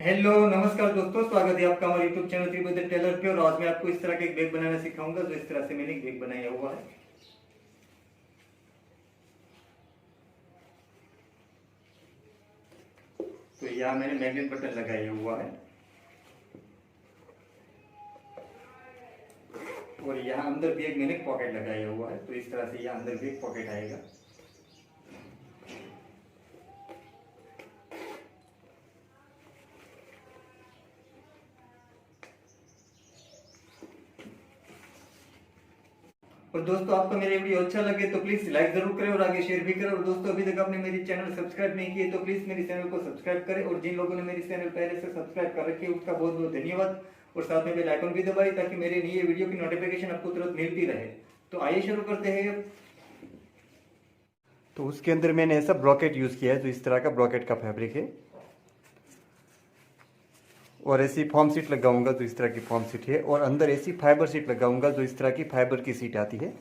Hello नमस्कार दोस्तों, स्वागत है आपका हमारे यूट्यूब चैनल त्रिभुवन टेलर पे। और आज मैं आपको इस तरह का एक बैग बनाना सिखाऊंगा। जो इस तरह से मैंने एक बैग बनाया हुआ है। तो यहाँ मैंने मैग्नेट बटन लगाया हुआ है और यहाँ अंदर भी एक मैंने पॉकेट लगाया हुआ है। तो इस तरह से यहाँ अंदर भी एक पॉकेट आएगा। और दोस्तों, आपको मेरे वीडियो अच्छा लगे तो प्लीज लाइक जरूर करें और आगे शेयर भी करें। और दोस्तों, अभी तक आपने मेरी चैनल सब्सक्राइब नहीं किए तो प्लीज मेरे चैनल को सब्सक्राइब करें। और जिन लोगों ने मेरी चैनल पहले से सब्सक्राइब कर रखी है उसका बहुत बहुत धन्यवाद। और साथ में बेल आइकन भी दबाएं ताकि मेरे नए वीडियो की नोटिफिकेशन आपको तुरंत मिलती रहे। तो आइए शुरू करते हैं। तो उसके अंदर मैंने ऐसा ब्रॉकेट यूज किया है। जो इस तरह का ब्रॉकेट का फैब्रिक है और ऐसी फॉर्म सीट लगाऊंगा जो इस तरह की फॉर्म सीट है। और अंदर ऐसी फाइबर सीट लगाऊंगा जो इस तरह की फाइबर की सीट आती है।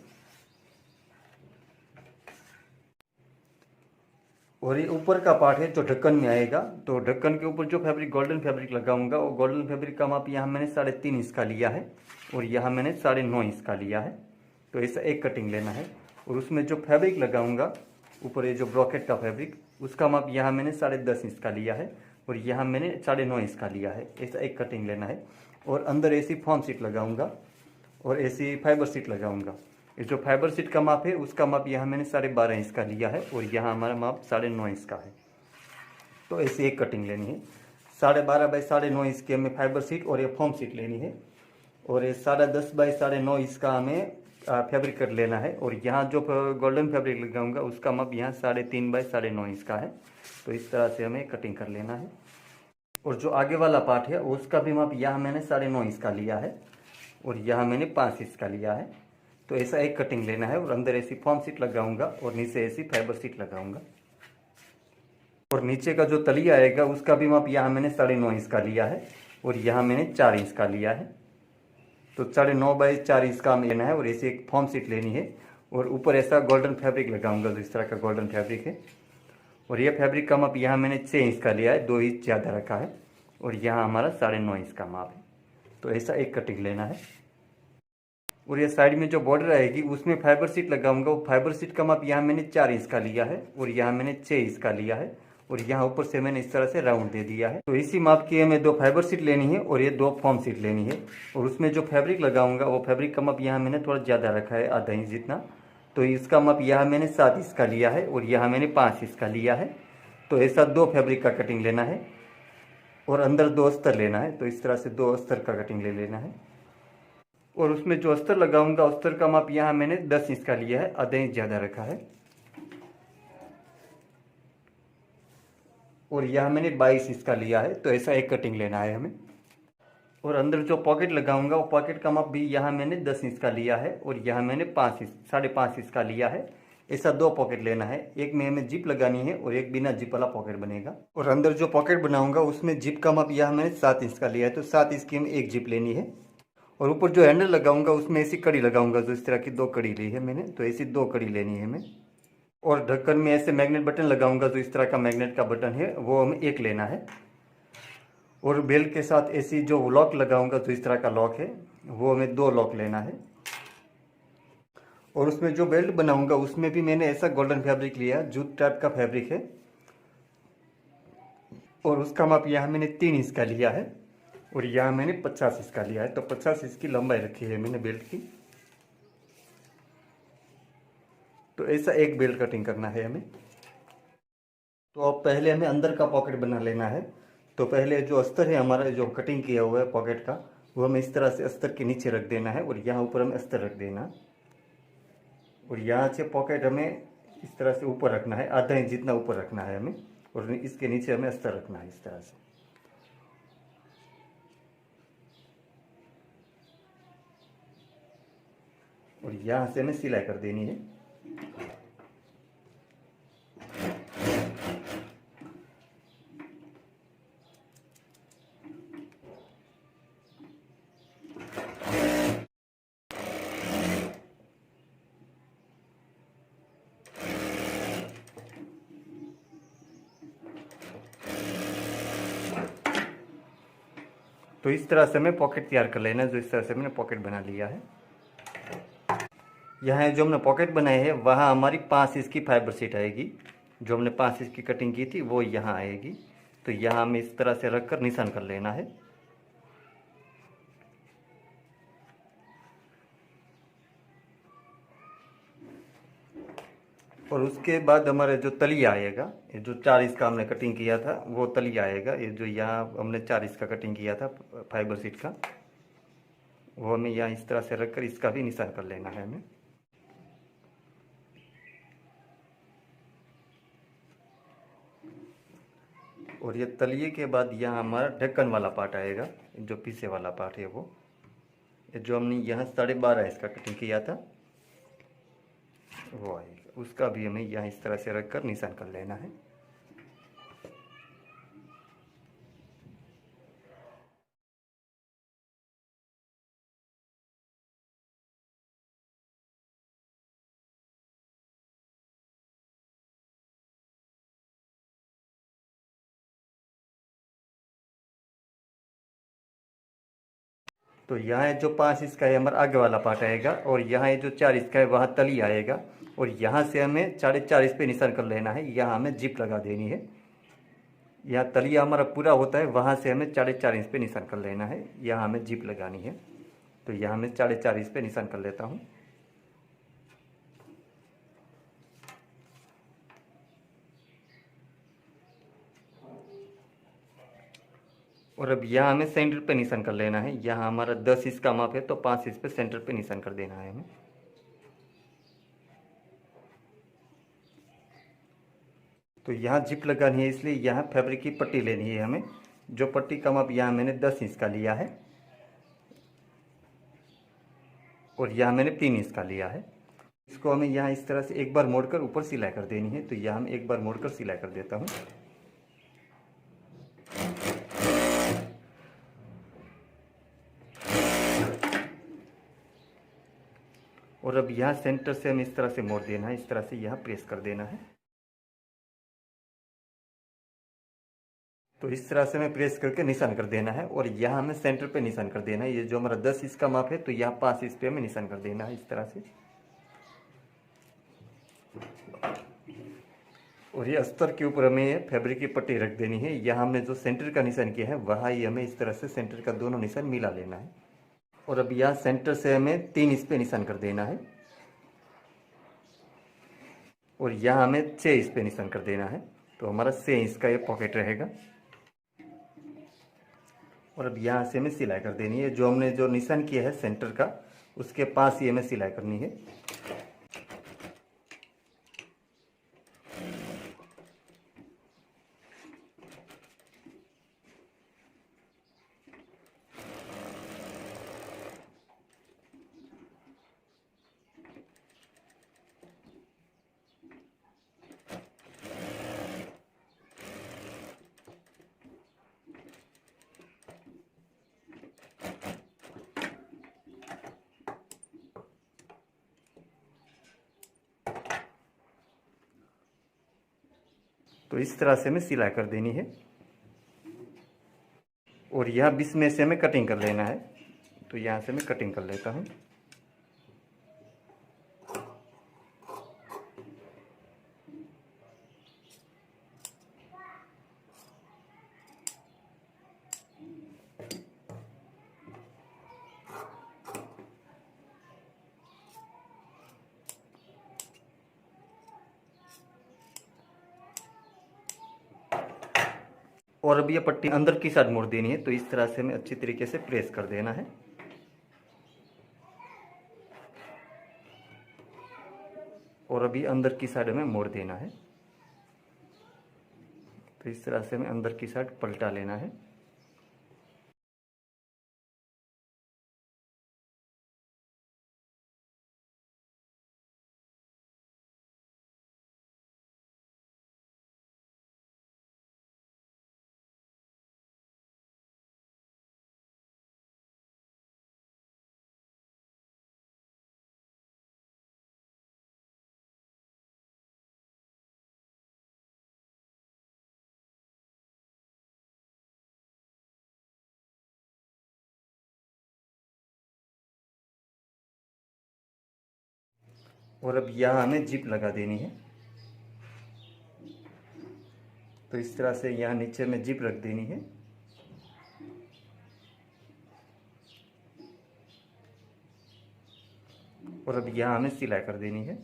और ये ऊपर का पार्ट है जो ढक्कन में आएगा। तो ढक्कन के ऊपर जो फैब्रिक गोल्डन फैब्रिक लगाऊंगा वो गोल्डन फैब्रिक का माप यहाँ मैंने 3.5 इंच का लिया है और यहाँ मैंने 9.5 इंच का लिया है। तो ऐसा एक कटिंग लेना है। और उसमें जो फैब्रिक लगाऊंगा ऊपर ये जो ब्रॉकेट का फैब्रिक उसका माप यहाँ मैंने 10.5 इंच का लिया है और यहाँ मैंने 9.5 इंच का लिया है। ऐसा एक कटिंग लेना है। और अंदर ऐसी फॉर्म सीट लगाऊंगा और ऐसी फाइबर सीट लगाऊंगा। ये जो फाइबर सीट का माप है उसका माप यहाँ मैंने 12.5 इंच का लिया है और यहाँ हमारा माप 9.5 इंच का है। तो ऐसी एक कटिंग लेनी है। 12.5 बाई 9.5 इंच की हमें फाइबर सीट और ये फॉर्म सीट लेनी है। और ये 10.5 बाई 9.5 इंच का हमें फैब्रिक कट लेना है। और यहाँ जो गोल्डन फैब्रिक लगाऊंगा उसका माप यहाँ 3.5 बाई 9.5 इंच का है। तो इस तरह से हमें कटिंग कर लेना है। और जो आगे वाला पार्ट है उसका भी माप यहाँ मैंने 9.5 इंच का लिया है और यहाँ मैंने 5 इंच का लिया है। तो ऐसा एक कटिंग लेना है। और अंदर ऐसी फॉर्म सीट लगाऊंगा और नीचे ऐसी फाइबर सीट लगाऊंगा। और नीचे का जो तलिया आएगा उसका भी माप यहाँ मैंने 9.5 इंच का लिया है और यहाँ मैंने 4 इंच का लिया है। तो 9.5 बाई 4 इंच का लेना है और ऐसी एक फॉर्म सीट लेनी है। और ऊपर ऐसा गोल्डन फैब्रिक लगाऊंगा जो इस तरह का गोल्डन फैब्रिक है। और यह फैब्रिक का माप यहाँ मैंने 6 इंच का लिया है, 2 इंच ज़्यादा रखा है। और यहाँ हमारा 9.5 इंच का माप है। तो ऐसा एक कटिंग लेना है। और ये साइड में जो बॉर्डर आएगी उसमें फाइबर सीट लगाऊंगा। वो फाइबर सीट का माप यहाँ मैंने 4 इंच का लिया है और यहाँ मैंने 6 इंच का लिया है। और यहाँ ऊपर से मैंने इस तरह से राउंड दे दिया है। तो इसी माप की हमें 2 फाइबर सीट लेनी है और ये 2 फॉर्म सीट लेनी है। और उसमें जो फैब्रिक लगाऊंगा वो फैब्रिक का माप यहाँ मैंने थोड़ा ज़्यादा रखा है, आधा इंच जितना। तो इसका माप यहाँ मैंने 7 इंच का लिया है और यहाँ मैंने 5 इंच का लिया है। तो ऐसा 2 फैब्रिक का कटिंग लेना है और अंदर 2 अस्तर लेना है। तो इस तरह से 2 अस्तर का कटिंग ले लेना है। और उसमें जो अस्तर लगाऊंगा अस्तर का माप यहाँ मैंने 10 इंच का लिया है, आधा इंच ज़्यादा रखा है। और यहाँ मैंने 22 इंच का लिया है। तो ऐसा एक कटिंग लेना है हमें। और अंदर जो पॉकेट लगाऊंगा वो पॉकेट का माप भी यहाँ मैंने 10 इंच का लिया है और यहाँ मैंने 5 इंच 5.5 इंच का लिया है। ऐसा 2 पॉकेट लेना है। एक में हमें जिप लगानी है और एक बिना जिप वाला पॉकेट बनेगा। और अंदर जो पॉकेट बनाऊंगा उसमें जिप का माप यहाँ मैंने 7 इंच का लिया है। तो 7 इंच की हमें एक जिप लेनी है। और ऊपर जो हैंडल लगाऊंगा उसमें ऐसी कड़ी लगाऊंगा जो इस तरह की 2 कड़ी ली है मैंने। तो ऐसी 2 कड़ी लेनी है हमें। और ढक्कन में ऐसे मैग्नेट बटन लगाऊंगा जो इस तरह का मैग्नेट का बटन है वो हमें एक लेना है। और बेल्ट के साथ ऐसी जो लॉक लगाऊंगा जो इस तरह का लॉक है वो हमें 2 लॉक लेना है। और उसमें जो बेल्ट बनाऊंगा उसमें भी मैंने ऐसा गोल्डन फैब्रिक लिया, जूट टाइप का फैब्रिक है। और उसका माप यहाँ मैंने 3 इंच का लिया है और यहाँ मैंने 50 इंच का लिया है। तो 50 इंच की लंबाई रखी है मैंने बेल्ट की। तो ऐसा एक बेल्ट कटिंग करना है हमें। तो अब पहले हमें अंदर का पॉकेट बना लेना है। तो पहले जो अस्तर है हमारा जो कटिंग किया हुआ है पॉकेट का वो हमें इस तरह से अस्तर के नीचे रख देना है और यहाँ ऊपर हमें अस्तर रख देना। और यहाँ से पॉकेट हमें इस तरह से ऊपर रखना है, आधा इंच जितना ऊपर रखना है हमें। और इसके नीचे हमें अस्तर रखना है इस तरह से। और यहाँ से हमें सिलाई कर देनी है। तो इस तरह से हमें पॉकेट तैयार कर लेना है, जो इस तरह से मैंने पॉकेट बना लिया है। यहाँ जो हमने पॉकेट बनाए हैं वहाँ हमारी 5 इंच की फाइबर शीट आएगी। जो हमने 5 इंच की कटिंग की थी वो यहाँ आएगी। तो यहाँ हमें इस तरह से रख कर निशान कर लेना है। और उसके बाद हमारे जो तलिया आएगा, ये जो 4 इंच का हमने कटिंग किया था वो तलिया आएगा। ये जो यहाँ हमने 4 इंच का कटिंग किया था फाइबर शीट का, वो हमें यहाँ इस तरह से रखकर इसका भी निशान कर लेना है हमें। और ये तलिए के बाद यहाँ हमारा ढक्कन वाला पार्ट आएगा, जो पीछे वाला पार्ट है वो, जो हमने यहाँ 12.5 इंच का कटिंग किया था वो आएगा। उसका भी हमें यहाँ इस तरह से रखकर निशान कर लेना है। तो यहाँ जो 5 इंच का है हमारा आगे वाला पार्ट आएगा, और यहाँ जो 4 इंच का है वहाँ तली आएगा। और यहाँ से हमें 4.5 इंच पे निशान कर लेना है। यहाँ हमें जिप लगा देनी है। यहाँ तलिया हमारा पूरा होता है, वहाँ से हमें 4.5 इंच पे निशान कर लेना है। यहाँ हमें जिप लगानी है। तो यहाँ मैं 4.5 इंच पे निशान कर लेता हूँ। और अब यहाँ हमें सेंटर पे निशान कर लेना है। यहाँ हमारा 10 इंच का माप है, तो 5 इंच पे सेंटर पे निशान कर देना है हमें। तो यहाँ जिप लगानी है, इसलिए यहाँ फैब्रिक की पट्टी लेनी है हमें। जो पट्टी का माप यहाँ मैंने 10 इंच का लिया है, और यहाँ मैंने 3 इंच का लिया है। इसको हमें यहाँ इस तरह से एक बार मोड़कर ऊपर सिलाई कर देनी है। तो यहाँ मैं एक बार मोड़कर सिलाई कर देता हूँ। और अब यहाँ सेंटर से हमें इस तरह से मोड़ देना है, इस तरह से यहाँ प्रेस कर देना है। तो इस तरह से हमें प्रेस करके निशान कर देना है, और यहाँ हमें सेंटर पे निशान कर देना है। ये जो हमारा 10 इंच का माप है, तो यहाँ 5 इंच पे हमें निशान कर देना है इस तरह से। और ये अस्तर के ऊपर हमें फैब्रिक की पट्टी रख देनी है। यहाँ हमने जो सेंटर का निशान किया है वहाँ ही हमें इस तरह से सेंटर का दोनों निशान मिला लेना है। और अब यहाँ सेंटर से हमें 3 इंच पे निशान कर देना है, और यहाँ हमें 6 इंच पे निशान कर देना है। तो हमारा 6 इंच का ये पॉकेट रहेगा। और अब यहाँ से हमें सिलाई कर देनी है। जो हमने जो निशान किया है सेंटर का, उसके पास ही हमें सिलाई करनी है। तो इस तरह से हमें सिलाई कर देनी है। और यहाँ बीच में से हमें कटिंग कर लेना है। तो यहाँ से मैं कटिंग कर लेता हूँ। और अब ये पट्टी अंदर की साइड मोड़ देनी है। तो इस तरह से हमें अच्छी तरीके से प्रेस कर देना है। और अभी अंदर की साइड हमें मोड़ देना है। तो इस तरह से हमें अंदर की साइड पलटा लेना है। और अब यहाँ हमें जिप लगा देनी है। तो इस तरह से यहाँ नीचे में जिप रख देनी है। और अब यहाँ हमें सिलाई कर देनी है।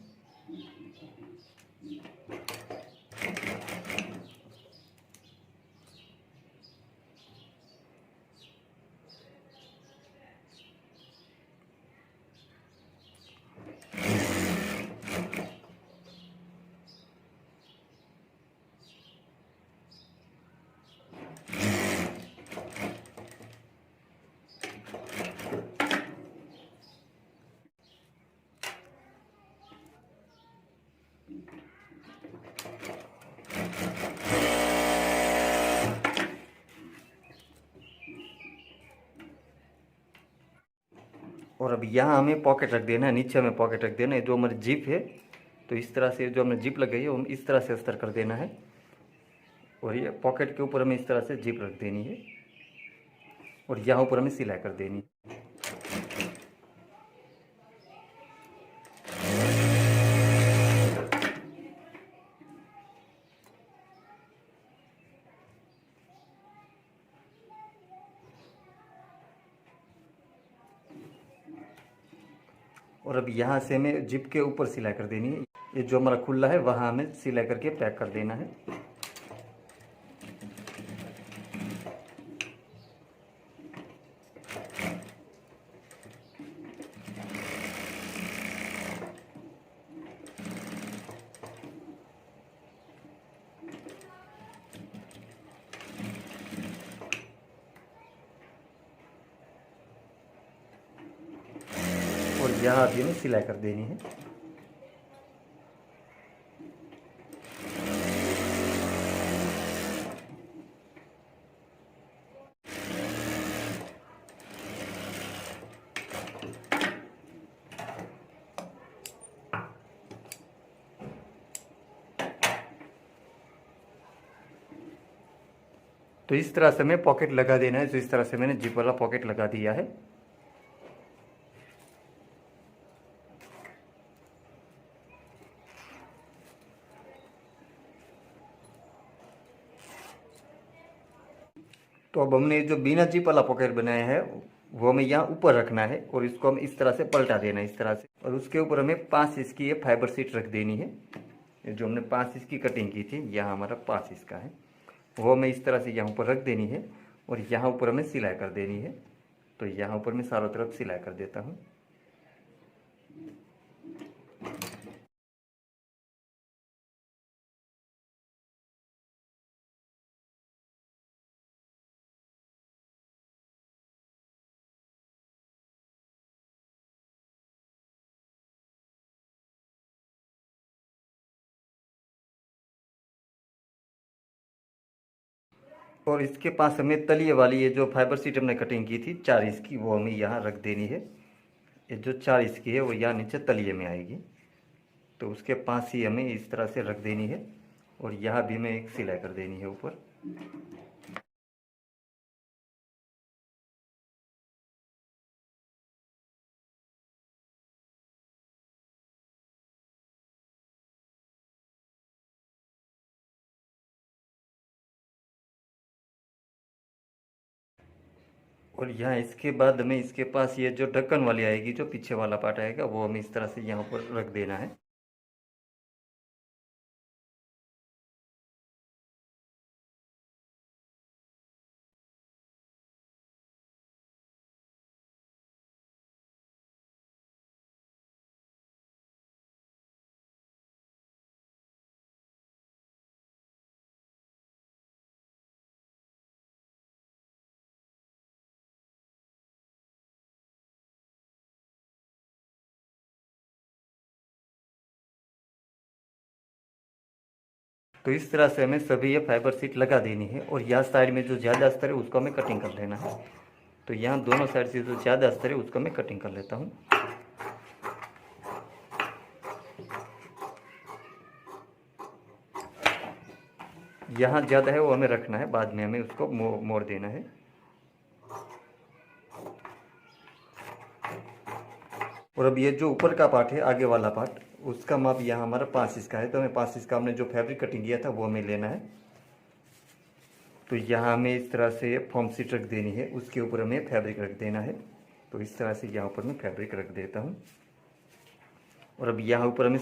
और अब यहाँ हमें पॉकेट रख देना है, नीचे हमें पॉकेट रख देना है। जो हमारी जिप है, तो इस तरह से जो हमने जिप लगाई है वो इस तरह से अस्तर कर देना है। और ये पॉकेट के ऊपर हमें इस तरह से जिप रख देनी है और यहाँ ऊपर हमें सिलाई कर देनी है। और अब यहाँ से हमें जिप के ऊपर सिलाई कर देनी है। ये जो हमारा खुला है वहाँ हमें सिलाई करके पैक कर देना है। और यहाँ भी हमें सिलाई कर देनी है। तो इस तरह से हमें पॉकेट लगा देना है। तो इस तरह से मैंने जिप वाला पॉकेट लगा दिया है। तो अब हमने जो बिना जिप वाला पॉकेट बनाया है वो हमें यहाँ ऊपर रखना है और इसको हम इस तरह से पलटा देना है, इस तरह से। और उसके ऊपर हमें 5 इंच की ये फाइबर शीट रख देनी है। जो हमने 5 इंच की कटिंग की थी, यहाँ हमारा 5 इंच का है, वो हमें इस तरह से यहाँ ऊपर रख देनी है और यहाँ ऊपर हमें सिलाई कर देनी है। तो यहाँ ऊपर मैं चारों तरफ सिलाई कर देता हूँ। और इसके पास हमें तलिए वाली ये जो फाइबर शीट हमने कटिंग की थी 4 इंच की, वो हमें यहाँ रख देनी है। ये जो 4 इंच की है वो यहाँ नीचे तलिए में आएगी। तो उसके पास ही हमें इस तरह से रख देनी है और यहाँ भी हमें एक सिलाई कर देनी है ऊपर। और यहाँ इसके बाद हमें इसके पास ये जो ढक्कन वाली आएगी, जो पीछे वाला पार्ट आएगा, वो हमें इस तरह से यहाँ पर रख देना है। तो इस तरह से हमें सभी ये फाइबर शीट लगा देनी है और यहाँ साइड में जो ज़्यादा अस्तर है उसको हमें कटिंग कर लेना है। तो यहाँ दोनों साइड से जो ज़्यादा अस्तर है उसको मैं कटिंग कर लेता हूँ। यहाँ ज़्यादा है वो हमें रखना है, बाद में हमें उसको मोड़ देना है। और अब ये जो ऊपर का पार्ट है, आगे वाला पार्ट, उसका माप यहाँ हमारा 5 इंच का है, तो हमें 5 इंच का हमने जो फैब्रिक कटिंग किया था वो हमें लेना है। तो यहाँ हमें इस तरह से फॉर्म शीट रख देनी है, उसके ऊपर हमें फैब्रिक रख देना है। तो इस तरह से यहाँ ऊपर मैं फैब्रिक रख देता हूँ और अब यहाँ ऊपर हमें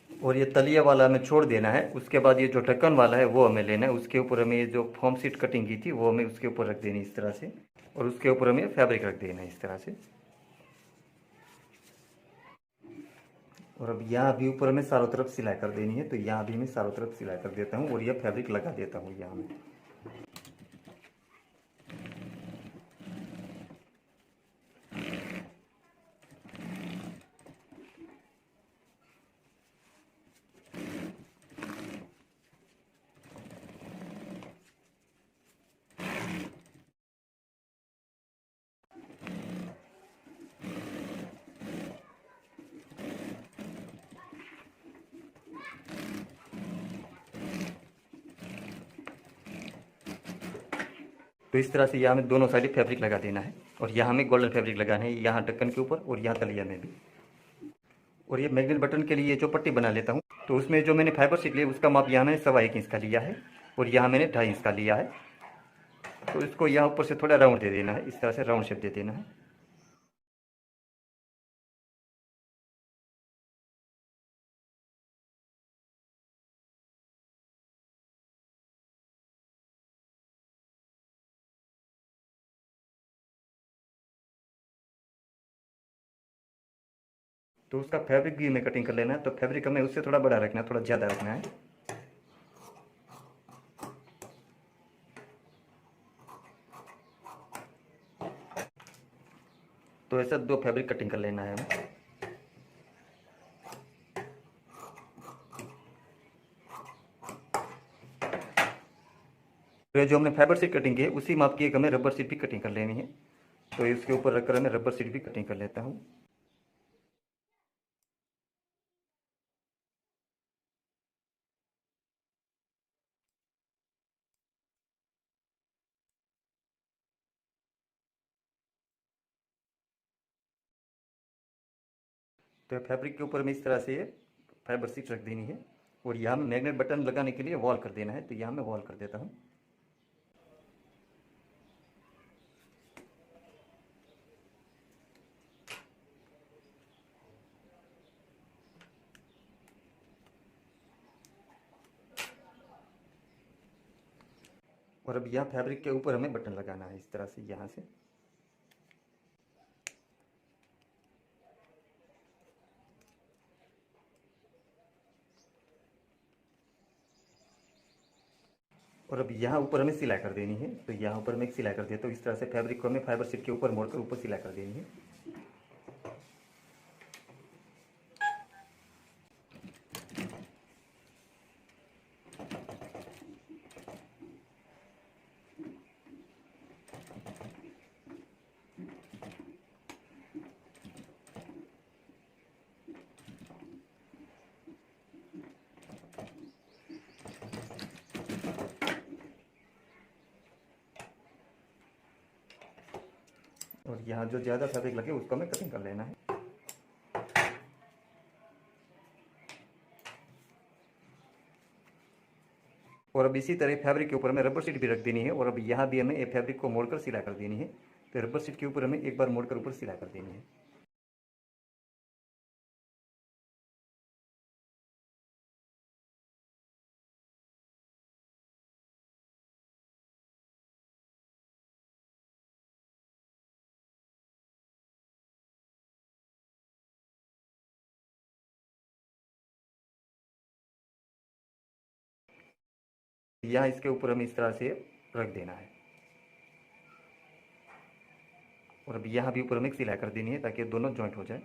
और ये तलिया वाला हमें छोड़ देना है। उसके बाद ये जो ढक्कन वाला है वो हमें लेना है, उसके ऊपर हमें ये जो फॉर्म शीट कटिंग की थी वो हमें उसके ऊपर रख देनी इस तरह से, और उसके ऊपर हमें फैब्रिक रख देना है इस तरह से। और अब यहाँ भी ऊपर हमें चारों तरफ सिलाई कर देनी है, तो यहाँ भी मैं चारों तरफ सिलाई कर देता हूँ और यह फैब्रिक लगा देता हूँ यहाँ में। तो इस तरह से यहाँ हमें दोनों साइड फैब्रिक लगा देना है और यहाँ हमें गोल्डन फैब्रिक लगाना है, यहाँ ढक्कन के ऊपर और यहाँ तलिया में भी। और ये मैग्नेट बटन के लिए जो पट्टी बना लेता हूँ, तो उसमें जो मैंने फाइबर शीट लिया उसका माप यहाँ मैंने 1.25 इंच का लिया है और यहाँ मैंने 2.5 इंच का लिया है। तो इसको यहाँ ऊपर से थोड़ा राउंड दे देना है, इस तरह से राउंड शेप दे देना है। तो उसका फैब्रिक भी हमें कटिंग कर लेना है, तो फैब्रिक हमें उससे थोड़ा बड़ा रखना है, थोड़ा ज़्यादा रखना है। तो ऐसा 2 फैब्रिक कटिंग कर लेना है हमें। तो ये जो हमने फाइबर शीट कटिंग की है उसी माप की एक हमें रबर शीट भी कटिंग कर लेनी है, तो इसके ऊपर रखकर मैं रबर शीट भी कटिंग कर लेता हूँ। तो फैब्रिक के ऊपर में इस तरह से फाइबर शीट रख देनी है और यहाँ में मैग्नेट बटन लगाने के लिए वॉल कर देना है, तो यहाँ मैं वॉल कर देता हूँ। और अब यहाँ फैब्रिक के ऊपर हमें बटन लगाना है इस तरह से यहाँ से। और अब यहाँ ऊपर हमें सिलाई कर देनी है, तो यहाँ ऊपर मैं एक सिलाई कर देता हूँ इस तरह से। फैब्रिक को हमें फाइबर शीट के ऊपर मोड़कर ऊपर सिलाई कर देनी है। और यहाँ जो ज़्यादा फैब्रिक लगे उसको हमें कटिंग कर लेना है। और अब इसी तरह फैब्रिक के ऊपर हमें रबर शीट भी रख देनी है और अब यहाँ भी हमें फैब्रिक को मोड़कर सिलाई कर देनी है, तो रबर शीट के ऊपर हमें एक बार मोड़कर ऊपर सिलाई कर देनी है। यहाँ इसके ऊपर हमें इस तरह से रख देना है। और अब यहाँ भी ऊपर में एक सिलाई कर देनी है ताकि ये दोनों जॉइंट हो जाए।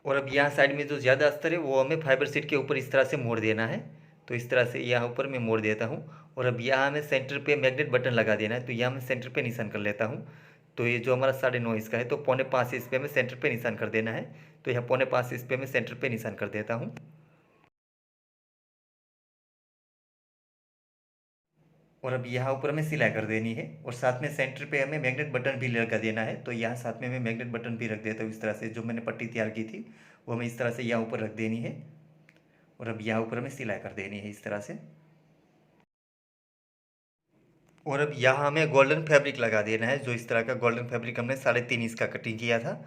और अब यहाँ साइड में जो ज़्यादा अस्तर है वो हमें फाइबर शीट के ऊपर इस तरह से मोड़ देना है। तो इस तरह से यहाँ ऊपर मैं मोड़ देता हूँ। और अब यहाँ हमें सेंटर पे मैग्नेट बटन लगा देना है, तो यहाँ मैं सेंटर पे निशान कर लेता हूँ। तो ये जो हमारा 9.5 इंच का है तो 4.25 इंच पे हमें सेंटर पे निशान कर देना है। तो यहाँ 4.25 इंच पे मैं सेंटर पे निशान कर देता हूँ। और अब यहाँ ऊपर हमें सिलाई कर देनी है और साथ में सेंटर पे हमें मैग्नेट बटन भी लगा देना है। तो यहाँ साथ में मैं मैग्नेट बटन भी रख देता हूँ। इस तरह से जो मैंने पट्टी तैयार की थी वो हमें इस तरह से यहाँ ऊपर रख देनी है। और अब यहाँ ऊपर हमें सिलाई कर देनी है इस तरह से। और अब यहाँ हमें गोल्डन फैब्रिक लगा देना है। जो इस तरह का गोल्डन फैब्रिक हमने 3.5 इंच का कटिंग किया था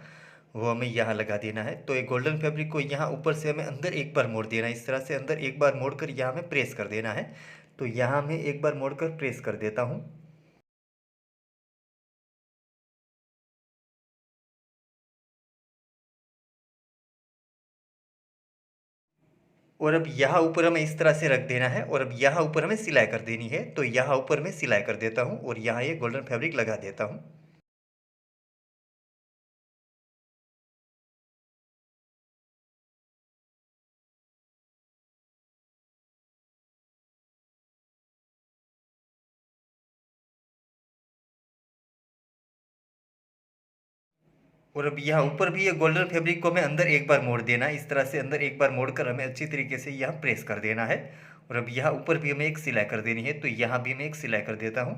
वो हमें यहाँ लगा देना है। तो ये गोल्डन फैब्रिक को यहाँ ऊपर से हमें अंदर एक बार मोड़ देना है। इस तरह से अंदर एक बार मोड़ कर यहाँ हमें प्रेस कर देना है। तो यहाँ मैं एक बार मोड़ कर प्रेस कर देता हूँ। और अब यहाँ ऊपर हमें इस तरह से रख देना है और अब यहाँ ऊपर हमें सिलाई कर देनी है। तो यहाँ ऊपर मैं सिलाई कर देता हूँ और यहाँ ये गोल्डन फैब्रिक लगा देता हूँ। और अब यहाँ ऊपर भी ये गोल्डन फैब्रिक को हमें अंदर एक बार मोड़ देना है। इस तरह से अंदर एक बार मोड़ कर हमें अच्छी तरीके से यहाँ प्रेस कर देना है। और अब यहाँ ऊपर भी हमें एक सिलाई कर देनी है। तो यहाँ भी मैं एक सिलाई कर देता हूँ।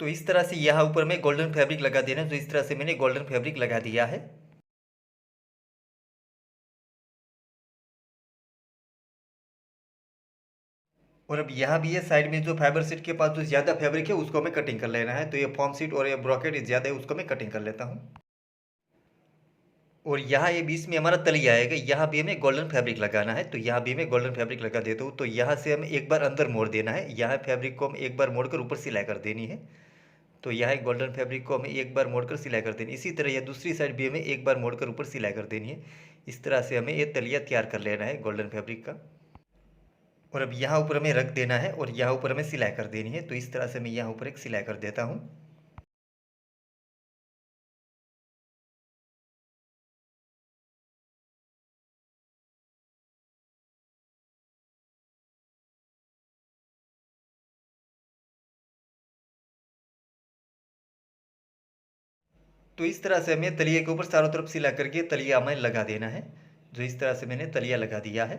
तो इस तरह से यहाँ ऊपर में गोल्डन फैब्रिक लगा देना। तो इस तरह से मैंने गोल्डन फैब्रिक लगा दिया है। और अब यहाँ भी है साइड में जो फाइबर सीट के पास जो ज़्यादा फैब्रिक है उसको हमें कटिंग कर लेना है। तो ये फॉर्म सीट और ये ब्रॉकेट ज़्यादा है उसको मैं कटिंग कर लेता हूँ। और यहाँ ये बीच में हमारा तलिया आएगा, यहाँ भी हमें गोल्डन फैब्रिक लगाना है। तो यहाँ भी मैं गोल्डन फैब्रिक लगा देता हूँ। तो यहाँ से हमें एक बार अंदर मोड़ देना है। यहाँ फैब्रिक को हम एक बार मोड़कर ऊपर सिलाई कर देनी है। तो यहाँ एक गोल्डन फैब्रिक को हमें एक बार मोड़कर सिलाई कर देनी है। इसी तरह यह दूसरी साइड भी हमें एक बार मोड़कर ऊपर सिलाई कर देनी है। इस तरह से हमें ये तलिया तैयार कर लेना है गोल्डन फैब्रिक का। और अब यहाँ ऊपर हमें रख देना है और यहाँ ऊपर हमें सिलाई कर देनी है। तो इस तरह से मैं यहाँ ऊपर एक सिलाई कर देता हूँ। तो इस तरह से हमें तलिए के ऊपर चारों तरफ सिला करके तलिया हमें लगा देना है। जो इस तरह से मैंने तलिया लगा दिया है।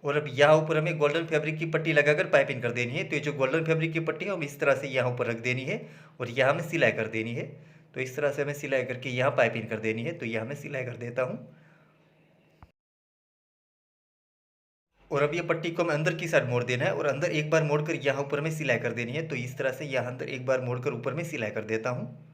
और अब यहाँ ऊपर हमें गोल्डन फैब्रिक की पट्टी लगाकर पाइपिंग कर देनी है। तो ये जो गोल्डन फैब्रिक की पट्टी है हम इस तरह से यहाँ ऊपर रख देनी है और यहाँ हमें सिलाई कर देनी है। तो इस तरह से हमें सिलाई करके यहाँ पाइपिंग कर देनी है। तो यहाँ मैं सिलाई कर देता हूँ। और अब ये पट्टी को हमें अंदर की साइड मोड़ देना है और अंदर एक बार मोड़कर यहाँ ऊपर में सिलाई कर देनी है। तो इस तरह से यहाँ अंदर एक बार मोड़कर ऊपर में सिलाई कर देता हूँ।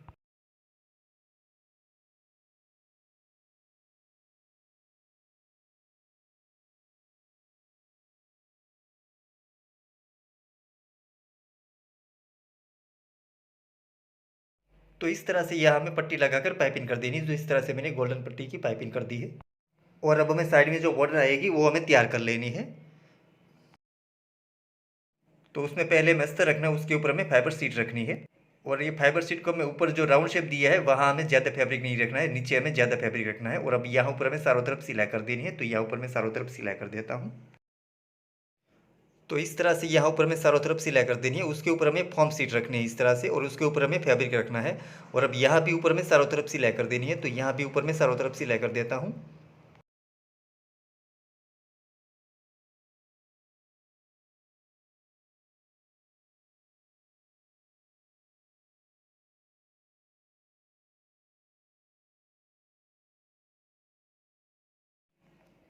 तो इस तरह से यहाँ हमें पट्टी लगाकर पाइपिंग कर देनी है। तो इस तरह से मैंने गोल्डन पट्टी की पाइपिंग कर दी है। और अब हमें साइड में जो बॉर्डर आएगी वो हमें तैयार कर लेनी है। तो उसमें पहले हमें अस्तर रखना है, उसके ऊपर हमें फाइबर सीट रखनी है। और ये फाइबर सीट को हमें ऊपर जो राउंड शेप दिया है वहाँ हमें ज़्यादा फैब्रिक नहीं रखना है, नीचे हमें ज़्यादा फैब्रिक रखना है। और अब यहाँ ऊपर हमें चारों तरफ सिलाई कर देनी है। तो यहाँ ऊपर मैं चारों तरफ सिलाई कर देता हूँ। तो इस तरह से यहाँ ऊपर में चारों तरफ सिलाई कर देनी है। उसके ऊपर हमें फॉर्म सीट रखनी है इस तरह से और उसके ऊपर हमें फैब्रिक रखना है। और अब यहाँ भी ऊपर में चारों तरफ सिलाई कर देनी है। तो यहाँ भी ऊपर में चारों तरफ सिलाई कर देता हूँ।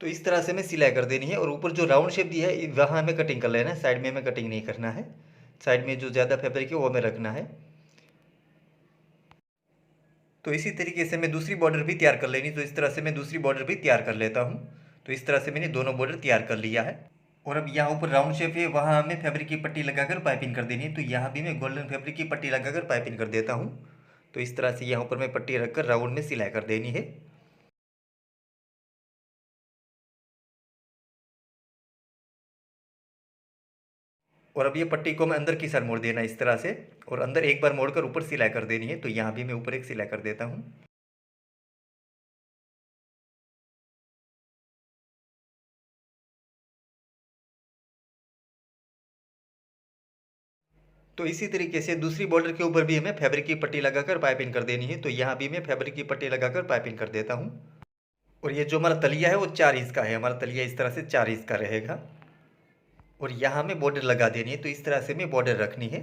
तो इस तरह से हमें सिलाई कर देनी है और ऊपर जो राउंड शेप दिया है वहाँ हमें कटिंग कर लेना है, साइड में हमें कटिंग नहीं करना है। साइड में जो ज़्यादा फैब्रिक है वो हमें रखना है। तो इसी तरीके से मैं दूसरी बॉर्डर भी तैयार कर लेनी, तो इस तरह से मैं दूसरी बॉर्डर भी तैयार कर लेता हूँ। तो इस तरह से मैंने दोनों बॉर्डर तैयार कर लिया है। और अब यहाँ ऊपर राउंड शेप है, वहाँ हमें फैब्रिक की पट्टी लगाकर पाइपिंग कर देनी है। तो यहाँ भी मैं गोल्डन फैब्रिक की पट्टी लगाकर पाइपिंग कर देता हूँ। तो इस तरह से यहाँ ऊपर मैं पट्टी रखकर राउंड में सिलाई कर देनी है। और अब ये पट्टी को मैं अंदर की साइड मोड़ देना इस तरह से, और अंदर एक बार मोड़कर ऊपर सिलाई कर देनी है। तो यहाँ भी मैं ऊपर एक सिलाई कर देता हूँ। तो इसी तरीके से दूसरी बॉर्डर के ऊपर भी हमें फैब्रिक की पट्टी लगाकर पाइपिंग कर देनी है। तो यहाँ भी मैं फैब्रिक की पट्टी लगाकर पाइपिंग कर देता हूँ। और ये जो हमारा तलिया है वो 4 इंच का है, हमारा तलिया इस तरह से 4 इंच का रहेगा। और यहाँ हमें बॉर्डर लगा देनी है, तो इस तरह से हमें बॉर्डर रखनी है।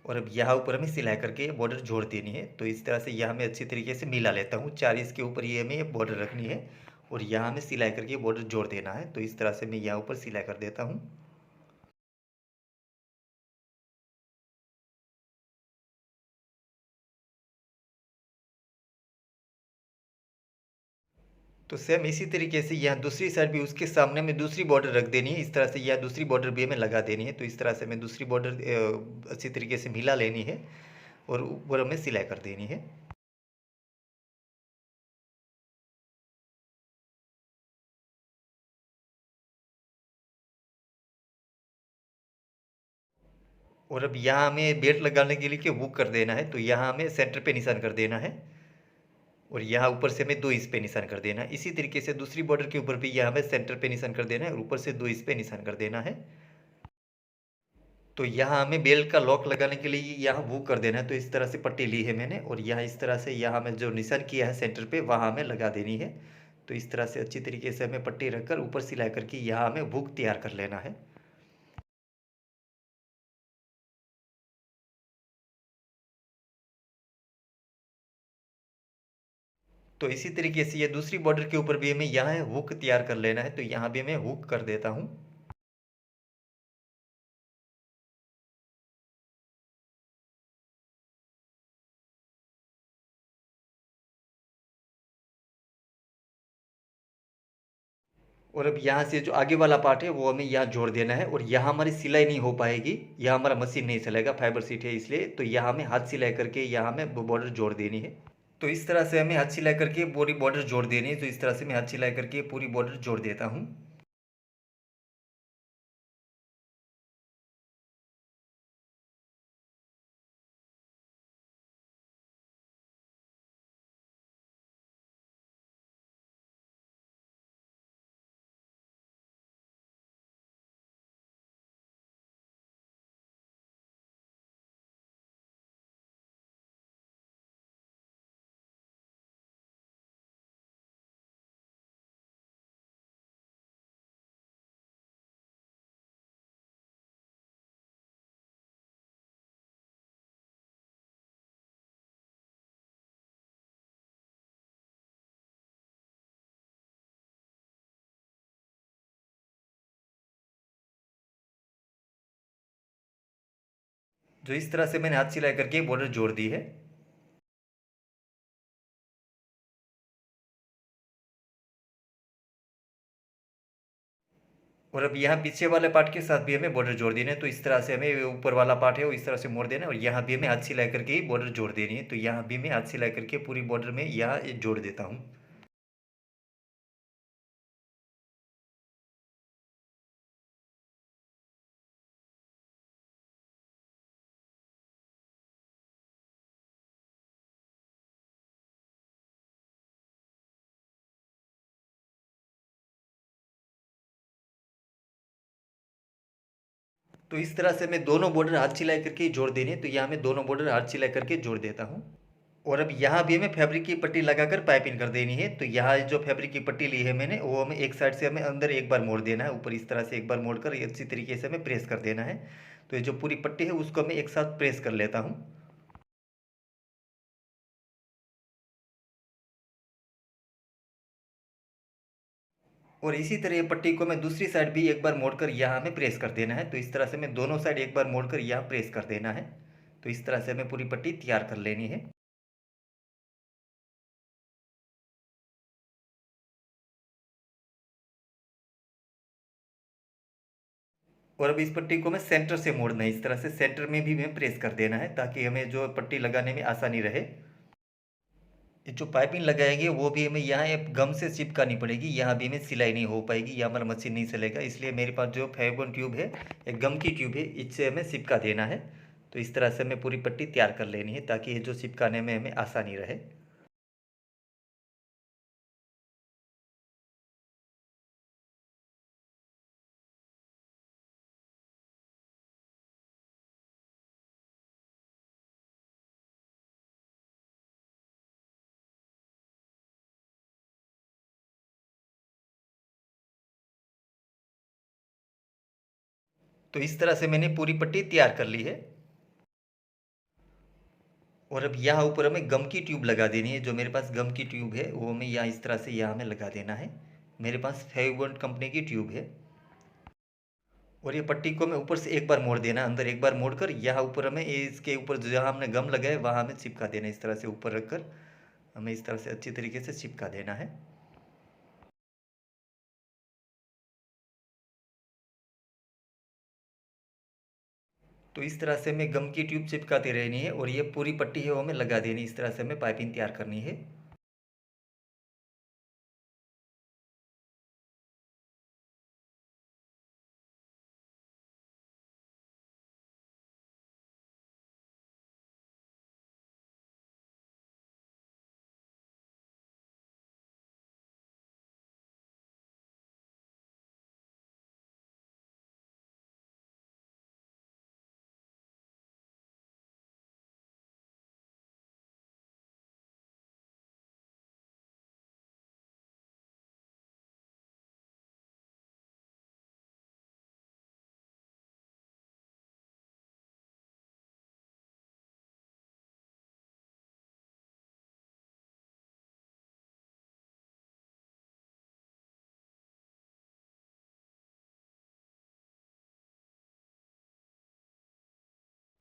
और अब यहाँ ऊपर हमें सिलाई करके बॉर्डर जोड़ देनी है। तो इस तरह से यहाँ मैं अच्छी तरीके से मिला लेता हूँ। 4 इंच के ऊपर ये हमें बॉर्डर रखनी है और यहाँ हमें सिलाई करके बॉर्डर जोड़ देना है। तो इस तरह से मैं यहाँ ऊपर सिलाई कर देता हूँ। तो सेम इसी तरीके से यहाँ दूसरी साइड भी उसके सामने में दूसरी बॉर्डर रख देनी है। इस तरह से यहाँ दूसरी बॉर्डर भी हमें लगा देनी है। तो इस तरह से हमें दूसरी बॉर्डर अच्छी तरीके से मिला लेनी है और ऊपर हमें सिलाई कर देनी है। और अब यहाँ हमें बेल्ट लगाने के लिए हुक कर देना है। तो यहाँ हमें सेंटर पे निशान कर देना है और यहाँ ऊपर से हमें 2 इंच पे निशान कर देना है। इसी तरीके से दूसरी बॉर्डर के ऊपर भी यहाँ हमें सेंटर पे निशान कर देना है और ऊपर से 2 इंच पे निशान कर देना है। तो यहाँ हमें बेल्ट का लॉक लगाने के लिए यहाँ हुक कर देना है। तो इस तरह से पट्टी ली है मैंने और यहाँ इस तरह से यहाँ हमें जो निशान किया है सेंटर पे वहाँ हमें लगा देनी है। तो इस तरह से अच्छी तरीके से हमें पट्टी रखकर ऊपर सिलाई करके यहाँ हमें हुक तैयार कर लेना है। तो इसी तरीके से ये दूसरी बॉर्डर के ऊपर भी हमें यहाँ हुक तैयार कर लेना है। तो यहाँ भी मैं हुक कर देता हूँ। और अब यहाँ से जो आगे वाला पार्ट है वो हमें यहाँ जोड़ देना है और यहाँ हमारी सिलाई नहीं हो पाएगी, यहाँ हमारा मशीन नहीं चलेगा, फाइबर सीट है इसलिए। तो यहाँ हमें हाथ सिलाई करके यहाँ हमें बॉर्डर जोड़ देनी है। तो इस तरह से हमें हाथ सिलाई करके पूरी बॉर्डर जोड़ देनी है। तो इस तरह से मैं हाथ सिलाई करके पूरी बॉर्डर जोड़ देता हूँ। जो इस तरह से मैंने हाथ सिलाई करके बॉर्डर जोड़ दी है। और अब यहाँ पीछे वाले पार्ट के साथ भी हमें बॉर्डर जोड़ देना है। तो इस तरह से हमें ऊपर वाला पार्ट है वो इस तरह से मोड़ देना है और यहाँ भी हमें हाथ सिलाई करके ही बॉर्डर जोड़ देनी है। तो यहाँ भी मैं हाथ सिलाई करके पूरी बॉर्डर में यहाँ जोड़ देता हूँ। तो इस तरह से मैं दोनों बॉर्डर हाथ सिलाई करके ही जोड़ देनी है। तो यहाँ मैं दोनों बॉर्डर हाथ सिलाई करके जोड़ देता हूँ। और अब यहाँ भी हमें फैब्रिक की पट्टी लगाकर पाइपिंग कर देनी है। तो यहाँ जो फैब्रिक की पट्टी ली है मैंने वो हमें एक साइड से हमें अंदर एक बार मोड़ देना है, ऊपर इस तरह से एक बार मोड़ कर अच्छी तरीके से हमें प्रेस कर देना है। तो ये जो पूरी पट्टी है उसको मैं एक साथ प्रेस कर लेता हूँ। और इसी तरह ये पट्टी को मैं दूसरी साइड भी एक बार मोड़कर यहाँ हमें प्रेस कर देना है। तो इस तरह से मैं दोनों साइड एक बार मोड़कर यहाँ प्रेस कर देना है। तो इस तरह से हमें पूरी पट्टी तैयार कर लेनी है। और अब इस पट्टी को मैं सेंटर से मोड़ना है, इस तरह से सेंटर में भी हमें प्रेस कर देना है ताकि हमें जो पट्टी लगाने में आसानी रहे। ये जो पाइपिंग लगाएंगे वो भी हमें यहाँ एक गम से चिपकानी पड़ेगी, यहाँ भी हमें सिलाई नहीं हो पाएगी, यहाँ हमारा मशीन नहीं चलेगा। इसलिए मेरे पास जो फेविकोल ट्यूब है, एक गम की ट्यूब है, इससे हमें चिपका देना है। तो इस तरह से हमें पूरी पट्टी तैयार कर लेनी है ताकि ये जो चिपकाने में हमें आसानी रहे। तो इस तरह से मैंने पूरी पट्टी तैयार कर ली है। और अब यहाँ ऊपर हमें गम की ट्यूब लगा देनी है। जो मेरे पास गम की ट्यूब है वो हमें यहाँ इस तरह से यहाँ हमें लगा देना है। मेरे पास फेविबॉन्ड कंपनी की ट्यूब है। और ये पट्टी को हमें ऊपर से एक बार मोड़ देना है, अंदर एक बार मोड़कर यहाँ ऊपर हमें इसके ऊपर जहाँ हमने गम लगाए वहाँ हमें चिपका देना है। इस तरह से ऊपर रखकर हमें इस तरह से अच्छी तरीके से चिपका देना है। तो इस तरह से हमें गम की ट्यूब चिपकाते रहनी है और ये पूरी पट्टी है वो हमें लगा देनी है। इस तरह से हमें पाइपिंग तैयार करनी है।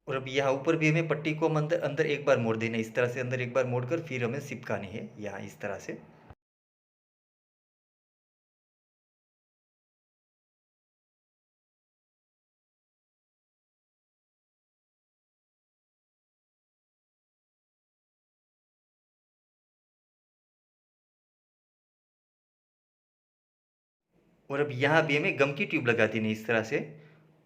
और अब यहाँ ऊपर भी हमें पट्टी को हम अंदर अंदर एक बार मोड़ देना है। इस तरह से अंदर एक बार मोड़कर फिर हमें चिपकानी है यहाँ इस तरह से। और अब यहाँ भी हमें गम की ट्यूब लगा देनी है इस तरह से।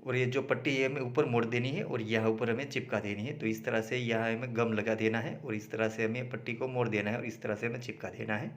और ये जो पट्टी है हमें ऊपर मोड़ देनी है और यहाँ ऊपर हमें चिपका देनी है। तो इस तरह से यहाँ हमें गम लगा देना है और इस तरह से हमें पट्टी को मोड़ देना है और इस तरह से हमें चिपका देना है।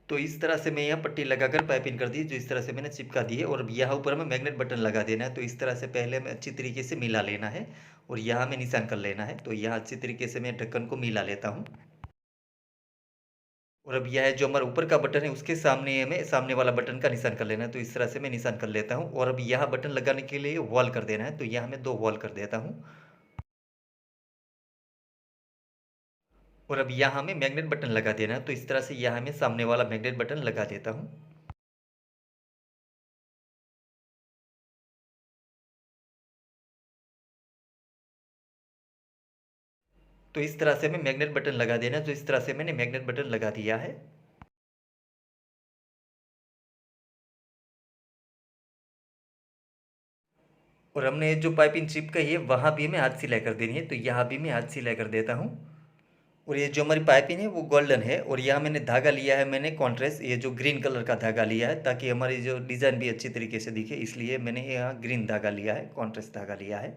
तो इस तरह से मैं यहाँ पट्टी लगाकर पाइपिंग कर दी, जो इस तरह से मैंने चिपका दी है। और अब यहाँ ऊपर हमें मैग्नेट बटन लगा देना है। तो इस तरह से पहले हमें अच्छी तरीके से मिला लेना है और यहाँ हमें निशान कर लेना है। तो यहाँ अच्छी तरीके से मैं ढक्कन को मिला लेता हूँ। और अब यह जो हमारा ऊपर का बटन है उसके सामने हमें सामने वाला बटन का निशान कर लेना है। तो इस तरह से मैं निशान कर लेता हूँ। और अब यहाँ बटन लगाने के लिए वॉल कर देना है। तो यहाँ मैं 2 वॉल कर देता हूँ। और अब यहाँ हमें मैग्नेट बटन लगा देना है। तो इस तरह से यहाँ मैं सामने वाला मैग्नेट बटन लगा देता हूँ। तो इस तरह से हमें मैग्नेट बटन लगा देना है। जो इस तरह से मैंने मैग्नेट बटन लगा दिया है। और हमने जो पाइपिंग चिपकाई है वहाँ भी हमें हाथ सिलाई कर देनी है। तो यहाँ भी मैं हाथ सिलाई कर देता हूँ। और ये जो हमारी पाइपिंग है वो गोल्डन है। और यहाँ मैंने धागा लिया है, मैंने कॉन्ट्रास्ट ये जो ग्रीन कलर का धागा लिया है, ताकि हमारी जो डिज़ाइन भी अच्छी तरीके से दिखे, इसलिए मैंने यहाँ ग्रीन धागा लिया है, कॉन्ट्रास्ट धागा लिया है।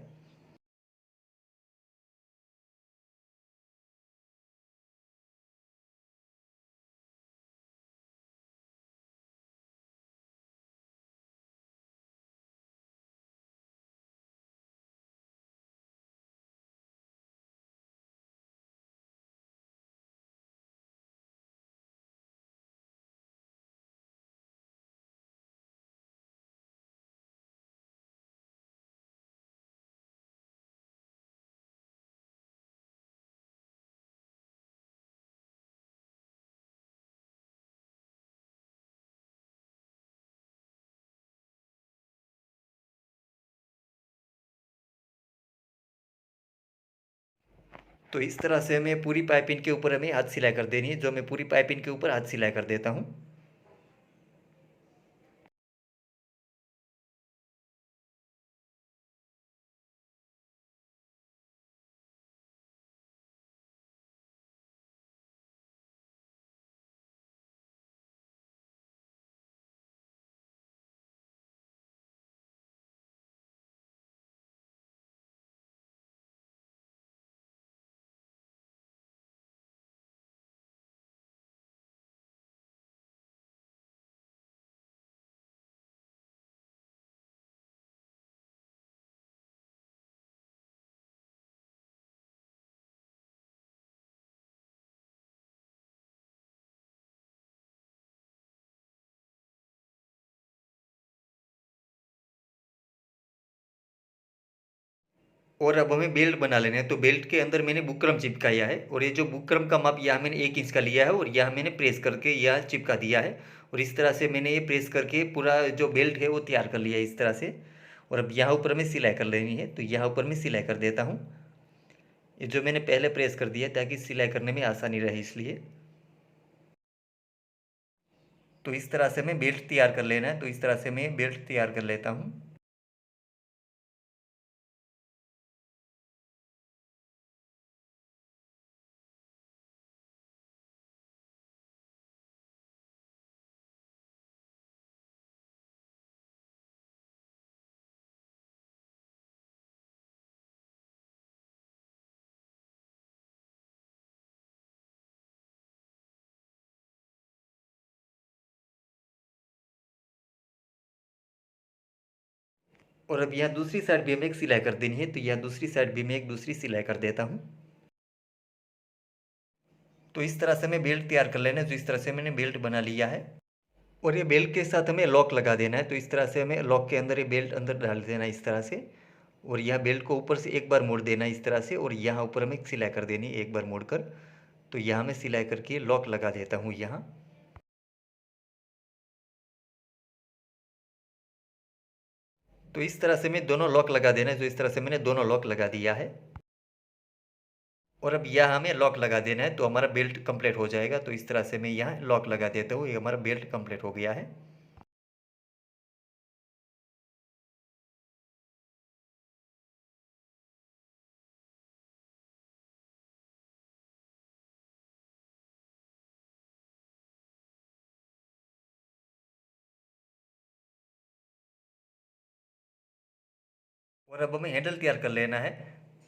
तो इस तरह से हमें पूरी पाइपिंग के ऊपर हमें हाथ सिलाई कर देनी है। जो मैं पूरी पाइपिंग के ऊपर हाथ सिलाई कर देता हूँ। और अब हमें बेल्ट बना लेना है। तो बेल्ट के अंदर मैंने बुकरम चिपकाया है। और ये जो बुकरम का माप यहाँ मैंने 1 इंच का लिया है और यहाँ मैंने प्रेस करके यहाँ चिपका दिया है। और इस तरह से मैंने ये प्रेस करके पूरा जो बेल्ट है वो तैयार कर लिया है इस तरह से। और अब यहाँ ऊपर हमें सिलाई कर लेनी है। तो यहाँ ऊपर मैं सिलाई कर देता हूँ। ये जो मैंने पहले प्रेस कर दिया ताकि सिलाई करने में आसानी रहे, इसलिए। तो इस तरह से हमें बेल्ट तैयार कर लेना है। तो इस तरह से मैं बेल्ट तैयार कर लेता हूँ। और अब यहाँ दूसरी साइड भी हमें एक सिलाई कर देनी है। तो यहाँ दूसरी साइड भी मैं एक दूसरी सिलाई कर देता हूँ। तो इस तरह से हमें बेल्ट तैयार कर लेना है। जो इस तरह से मैंने बेल्ट बना लिया है। और ये बेल्ट के साथ हमें लॉक लगा देना है। तो इस तरह से हमें लॉक के अंदर ये बेल्ट अंदर डाल देना है इस तरह से। और यह बेल्ट को ऊपर से एक बार मोड़ देना है इस तरह से। और यहाँ ऊपर हमें सिलाई कर देनी है एक बार मोड़ कर। तो यहाँ मैं सिलाई करके लॉक लगा देता हूँ यहाँ। तो इस तरह से मैं दोनों लॉक लगा देना है। जो इस तरह से मैंने दोनों लॉक लगा दिया है। और अब यहाँ हमें लॉक लगा देना है। तो हमारा बेल्ट कंप्लीट हो जाएगा। तो इस तरह से मैं यहाँ लॉक लगा देता हूँ। ये हमारा बेल्ट कंप्लीट हो गया है। और अब हमें हैंडल तैयार कर लेना है।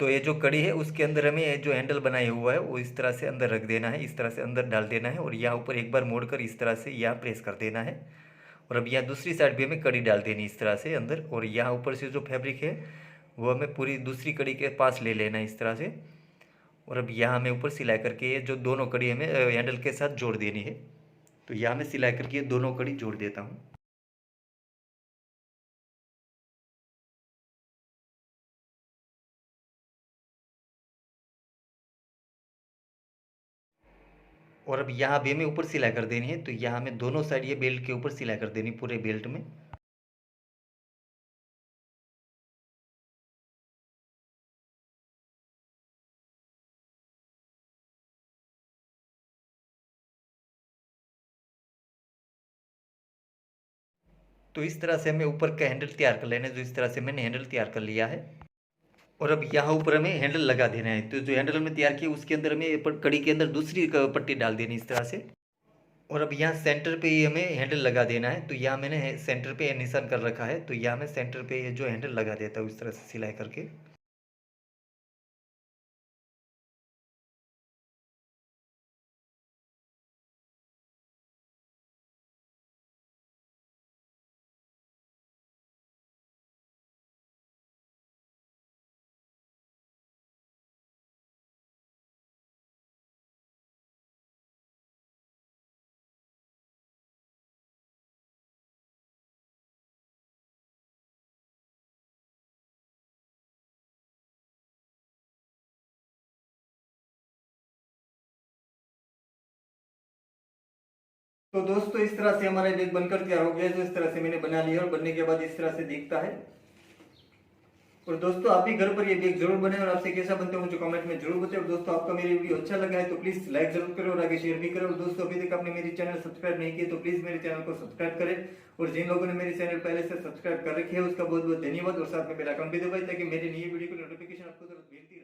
तो ये जो कड़ी है उसके अंदर हमें ये जो हैंडल बनाया हुआ है वो इस तरह से अंदर रख देना है, इस तरह से अंदर डाल देना है और यहाँ ऊपर एक बार मोड़कर इस तरह से यहाँ प्रेस कर देना है। और अब यहाँ दूसरी साइड भी हमें कड़ी डाल देनी इस तरह से अंदर, और यहाँ ऊपर से जो फैब्रिक है वो हमें पूरी दूसरी कड़ी के पास ले लेना है इस तरह से। और अब यहाँ हमें ऊपर सिलाई करके ये जो दोनों कड़ी हमें हैंडल के साथ जोड़ देनी है। तो यहाँ मैं सिलाई करके ये दोनों कड़ी जोड़ देता हूँ। और अब यहाँ भी हमें ऊपर सिलाई कर देनी है, तो यहाँ हमें दोनों साइड ये बेल्ट के ऊपर सिलाई कर देनी पूरे बेल्ट में। तो इस तरह से हमें ऊपर का हैंडल तैयार कर लेना है, जो इस तरह से मैंने हैंडल तैयार कर लिया है। और अब यहाँ ऊपर हमें हैंडल लगा देना है, तो जो हैंडल हमने तैयार किया उसके अंदर हमें कड़ी के अंदर दूसरी पट्टी डाल देनी इस तरह से। और अब यहाँ सेंटर पे ही हमें हैंडल लगा देना है, तो यहाँ मैंने सेंटर पे निशान कर रखा है, तो यहाँ मैं सेंटर पे ये जो हैंडल लगा देता हूँ इस तरह से सिलाई करके। तो दोस्तों इस तरह से हमारा बैग बनकर तैयार हो गया है, जो इस तरह से मैंने बना लिया और बनने के बाद इस तरह से दिखता है। और दोस्तों आप भी घर पर ये बैग जरूर बनाएं और आपसे कैसा बनता है मुझे कमेंट में जरूर बताएं। और दोस्तों आपका मेरी वीडियो अच्छा लगा है तो प्लीज लाइक जरूर करें और आगे शेयर भी करें। और दोस्तों अभी तक आपने मेरी चैनल सब्सक्राइब नहीं किया तो प्लीज मेरे चैनल को सब्सक्राइब करें। और जिन लोगों ने मेरे चैनल पहले से सब्सक्राइब कर रखे है उसका बहुत बहुत धन्यवाद। और साथ में बेल आइकन भी दबाएं ताकि मेरी नई वीडियो की नोटिफिकेशन आपको तुरंत मिलती है।